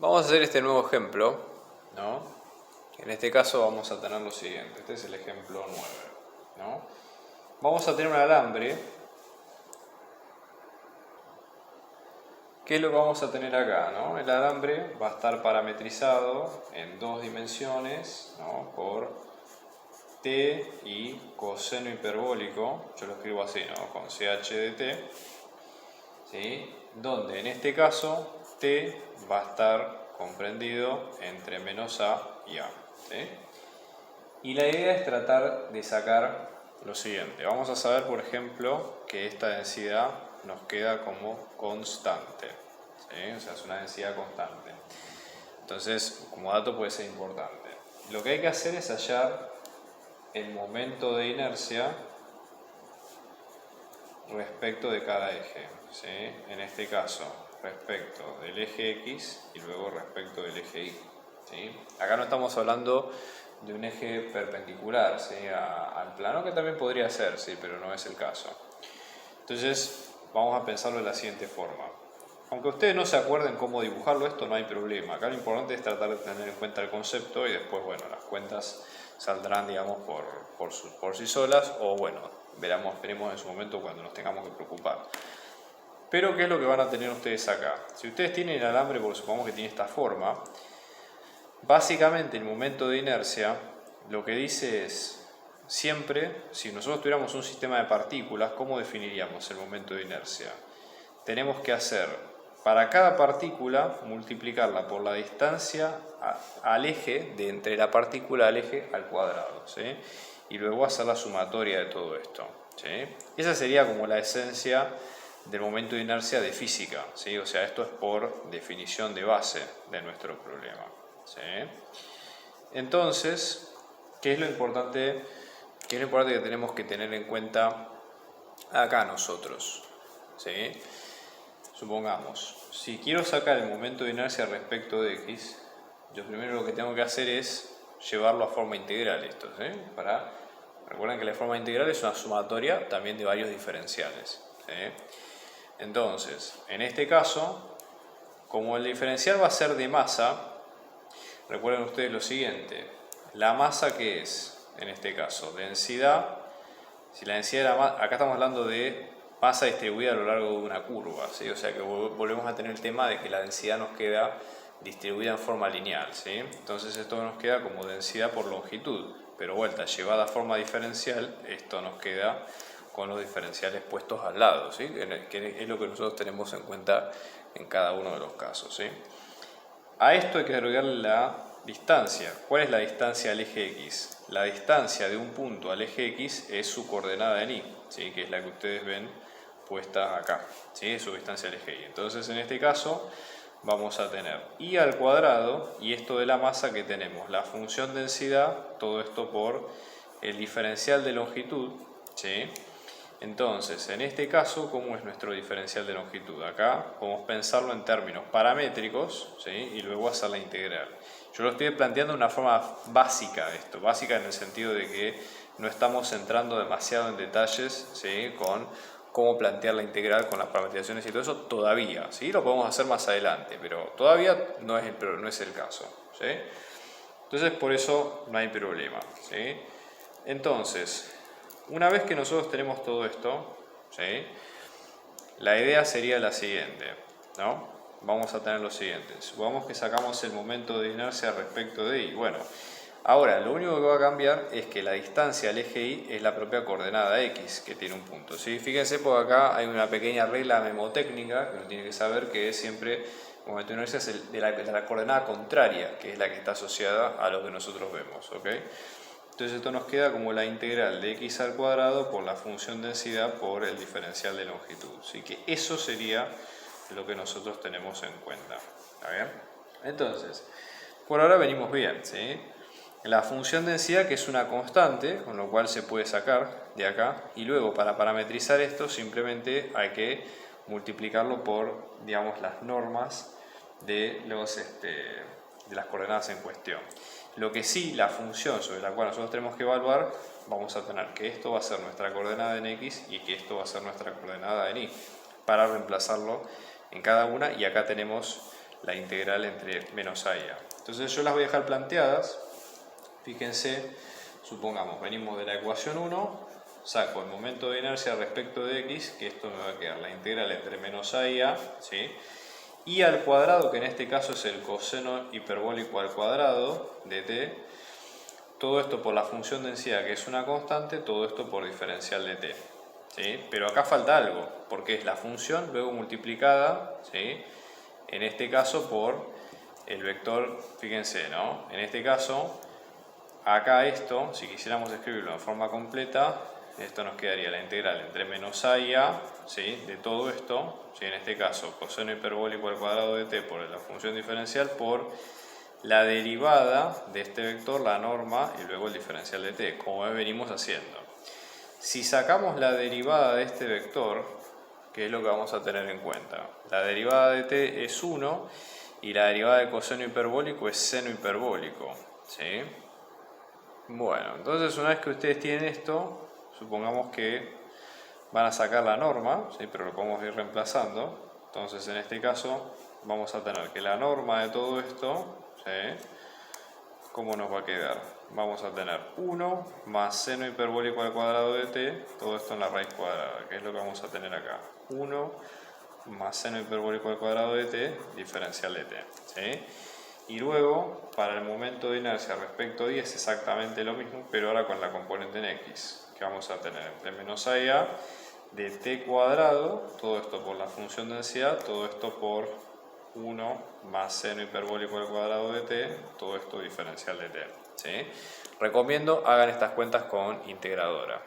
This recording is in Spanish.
Vamos a hacer este nuevo ejemplo, ¿no? En este caso vamos a tener lo siguiente. Este es el ejemplo 9, ¿no? Vamos a tener un alambre. ¿Qué es lo que vamos a tener acá, no? El alambre va a estar parametrizado en dos dimensiones, ¿no? Por t y coseno hiperbólico, yo lo escribo así, ¿no? Con ch de t, ¿sí? Donde en este caso t va a estar comprendido entre menos a y a, ¿sí? Y la idea es tratar de sacar lo siguiente. Vamos a saber, por ejemplo, que esta densidad nos queda como constante, ¿sí? O sea, es una densidad constante. Entonces, como dato puede ser importante. Lo que hay que hacer es hallar el momento de inercia respecto de cada eje, ¿sí? En este caso, respecto del eje X y luego respecto del eje Y, ¿sí? Acá no estamos hablando de un eje perpendicular, ¿sí? Al plano, que también podría ser, ¿sí? Pero no es el caso. Entonces, vamos a pensarlo de la siguiente forma. Aunque ustedes no se acuerden cómo dibujarlo, esto no hay problema. Acá lo importante es tratar de tener en cuenta el concepto y después, bueno, las cuentas saldrán, digamos, por sí solas, o bueno, veremos en su momento cuando nos tengamos que preocupar. Pero, ¿qué es lo que van a tener ustedes acá? Si ustedes tienen el alambre, porque supongamos que tiene esta forma, básicamente el momento de inercia lo que dice es, siempre, si nosotros tuviéramos un sistema de partículas, ¿cómo definiríamos el momento de inercia? Tenemos que hacer, para cada partícula, multiplicarla por la distancia al eje, de entre la partícula al eje al cuadrado, ¿sí? Y luego hacer la sumatoria de todo esto, ¿sí? Esa sería como la esencia del momento de inercia de física, ¿sí? O sea, esto es por definición de base de nuestro problema, ¿sí? Entonces, ¿qué es lo importante que tenemos que tener en cuenta acá nosotros? ¿Sí? Supongamos, si quiero sacar el momento de inercia respecto de X, yo primero lo que tengo que hacer es llevarlo a forma integral esto, ¿sí? Recuerden que la forma integral es una sumatoria también de varios diferenciales, ¿sí? Entonces, en este caso, como el diferencial va a ser de masa, recuerden ustedes lo siguiente, la masa que es, en este caso, densidad, si la densidad de acá estamos hablando de masa distribuida a lo largo de una curva, ¿sí? O sea que volvemos a tener el tema de que la densidad nos queda distribuida en forma lineal, ¿sí? Entonces esto nos queda como densidad por longitud, pero vuelta, llevada a forma diferencial, esto nos queda con los diferenciales puestos al lado, ¿sí? Que es lo que nosotros tenemos en cuenta en cada uno de los casos, ¿sí? A esto hay que agregarle la distancia. ¿Cuál es la distancia al eje X? La distancia de un punto al eje X es su coordenada en Y, ¿sí? Que es la que ustedes ven puesta acá, ¿sí? Es su distancia al eje Y. Entonces, en este caso, vamos a tener Y al cuadrado, y esto de la masa que tenemos, la función densidad, todo esto por el diferencial de longitud, ¿sí? Entonces, en este caso, ¿cómo es nuestro diferencial de longitud? Acá podemos pensarlo en términos paramétricos, ¿sí? Y luego hacer la integral. Yo lo estoy planteando de una forma básica esto, básica en el sentido de que no estamos entrando demasiado en detalles, ¿sí? Con cómo plantear la integral con las parametrizaciones y todo eso todavía, ¿sí? Lo podemos hacer más adelante, pero todavía no es el caso, ¿sí? Entonces, por eso no hay problema, ¿sí? Entonces, una vez que nosotros tenemos todo esto, ¿sí? La idea sería la siguiente, ¿no? Vamos a tener lo siguiente. Supongamos que sacamos el momento de inercia respecto de Y. Bueno, ahora lo único que va a cambiar es que la distancia al eje Y es la propia coordenada X, que tiene un punto, ¿sí? Fíjense, por acá hay una pequeña regla memotécnica que uno tiene que saber, que es siempre el momento de inercia es de la coordenada contraria, que es la que está asociada a lo que nosotros vemos, ¿ok? Entonces esto nos queda como la integral de x al cuadrado por la función densidad por el diferencial de longitud. Así que eso sería lo que nosotros tenemos en cuenta. ¿Está bien? Entonces, por ahora venimos bien, ¿sí? La función densidad, que es una constante, con lo cual se puede sacar de acá. Y luego, para parametrizar esto, simplemente hay que multiplicarlo por, digamos, las normas de las coordenadas en cuestión. Lo que sí, la función sobre la cual nosotros tenemos que evaluar, vamos a tener que esto va a ser nuestra coordenada en X y que esto va a ser nuestra coordenada en Y, para reemplazarlo en cada una, y acá tenemos la integral entre menos a y a. Entonces yo las voy a dejar planteadas. Fíjense, supongamos, venimos de la ecuación 1, saco el momento de inercia respecto de x, que esto me va a quedar la integral entre menos a y a, ¿sí? Y al cuadrado, que en este caso es el coseno hiperbólico al cuadrado de t, todo esto por la función densidad, que es una constante, todo esto por diferencial de t, ¿sí? Pero acá falta algo, porque es la función luego multiplicada, ¿sí? En este caso por el vector, fíjense, ¿no? En este caso, acá esto, si quisiéramos escribirlo en forma completa, esto nos quedaría la integral entre menos a y a, ¿sí? De todo esto, ¿sí? En este caso coseno hiperbólico al cuadrado de t por la función diferencial por la derivada de este vector, la norma, y luego el diferencial de t, como venimos haciendo. Si sacamos la derivada de este vector, ¿qué es lo que vamos a tener en cuenta? La derivada de t es 1 y la derivada de coseno hiperbólico es seno hiperbólico, ¿sí? Bueno, entonces una vez que ustedes tienen esto, supongamos que van a sacar la norma, ¿sí? Pero lo podemos ir reemplazando. Entonces en este caso vamos a tener que la norma de todo esto, ¿sí? ¿Cómo nos va a quedar? Vamos a tener 1 más seno hiperbólico al cuadrado de t, todo esto en la raíz cuadrada, que es lo que vamos a tener acá. 1 más seno hiperbólico al cuadrado de t, diferencial de t, ¿sí? Y luego, para el momento de inercia respecto a y es exactamente lo mismo, pero ahora con la componente en x, que vamos a tener entre menos a y a de t cuadrado, todo esto por la función densidad, todo esto por 1 más seno hiperbólico al cuadrado de t, todo esto diferencial de t, ¿sí? Recomiendo hagan estas cuentas con integradora.